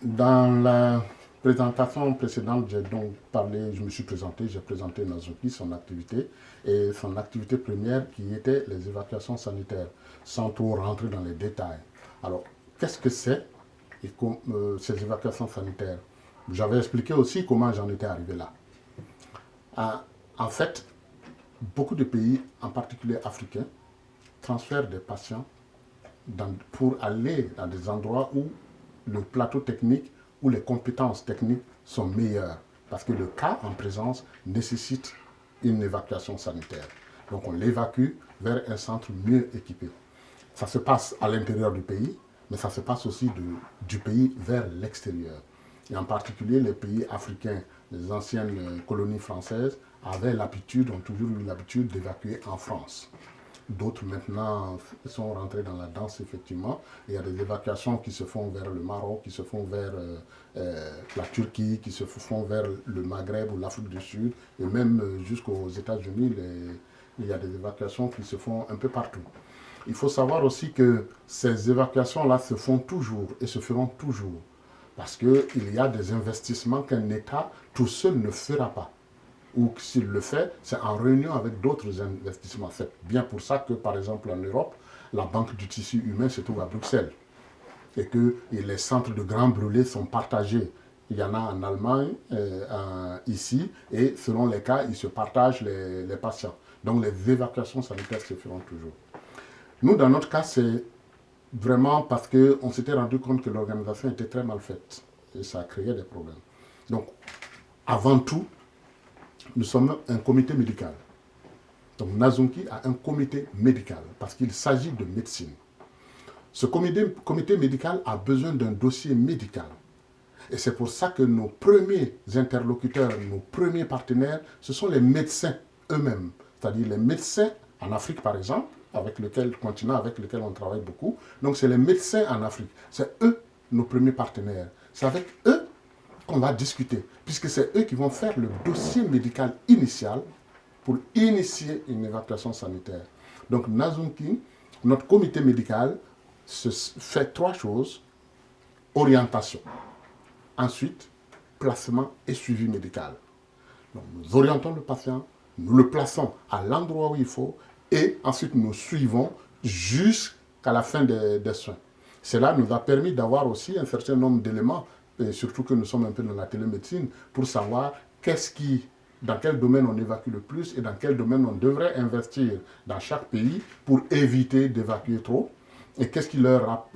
Dans la présentation précédente, j'ai donc parlé, je me suis présenté, j'ai présenté Nazuki, son activité, et son activité première qui était les évacuations sanitaires, sans trop rentrer dans les détails. Alors, qu'est-ce que c'est ces évacuations sanitaires? J'avais expliqué aussi comment j'en étais arrivé là. Ah, en fait, beaucoup de pays, en particulier africains, transfèrent des patients pour aller dans des endroits où le plateau technique, où les compétences techniques sont meilleures. Parce que le cas en présence nécessite une évacuation sanitaire. Donc on l'évacue vers un centre mieux équipé. Ça se passe à l'intérieur du pays, mais ça se passe aussi du pays vers l'extérieur. Et en particulier, les pays africains, les anciennes colonies françaises, avaient l'habitude, ont toujours eu l'habitude d'évacuer en France. D'autres maintenant sont rentrés dans la danse, effectivement. Il y a des évacuations qui se font vers le Maroc, qui se font vers la Turquie, qui se font vers le Maghreb ou l'Afrique du Sud, et même jusqu'aux États-Unis, il y a des évacuations qui se font un peu partout. Il faut savoir aussi que ces évacuations-là se font toujours et se feront toujours. Parce qu'il y a des investissements qu'un État tout seul ne fera pas. Ou s'il le fait, c'est en réunion avec d'autres investissements. C'est bien pour ça que, par exemple, en Europe, la banque du tissu humain se trouve à Bruxelles. Et que les centres de grands brûlés sont partagés. Il y en a en Allemagne, ici, et selon les cas, ils se partagent les patients. Donc les évacuations sanitaires se feront toujours. Nous, dans notre cas, c'est vraiment parce qu'on s'était rendu compte que l'organisation était très mal faite. Et ça a créé des problèmes. Donc, avant tout, nous sommes un comité médical. Donc, Nazunki a un comité médical parce qu'il s'agit de médecine. Ce comité médical a besoin d'un dossier médical. Et c'est pour ça que nos premiers interlocuteurs, nos premiers partenaires, ce sont les médecins eux-mêmes. C'est-à-dire les médecins en Afrique, par exemple, avec lequel continent avec lequel on travaille beaucoup. Donc, c'est les médecins en Afrique. C'est eux nos premiers partenaires. C'est avec eux qu'on va discuter, puisque c'est eux qui vont faire le dossier médical initial pour initier une évacuation sanitaire. Donc, Nazunki, notre comité médical, fait trois choses. Orientation. Ensuite, placement et suivi médical. Donc, nous orientons le patient, nous le plaçons à l'endroit où il faut, et ensuite nous suivons jusqu'à la fin des soins. Cela nous a permis d'avoir aussi un certain nombre d'éléments, et surtout que nous sommes un peu dans la télémédecine, pour savoir dans quel domaine on évacue le plus et dans quel domaine on devrait investir dans chaque pays pour éviter d'évacuer trop, et qu'est-ce qui leur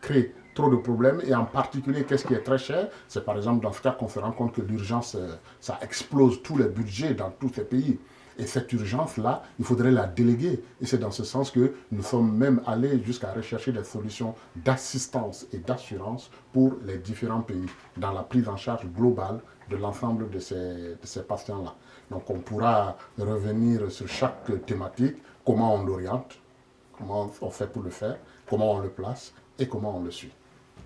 crée trop de problèmes, et en particulier qu'est-ce qui est très cher. C'est par exemple dans ce cas qu'on se rend compte que l'urgence, ça explose tous les budgets dans tous ces pays. Et cette urgence-là, il faudrait la déléguer. Et c'est dans ce sens que nous sommes même allés jusqu'à rechercher des solutions d'assistance et d'assurance pour les différents pays, dans la prise en charge globale de l'ensemble de ces patients-là. Donc on pourra revenir sur chaque thématique, comment on l'oriente, comment on fait pour le faire, comment on le place et comment on le suit.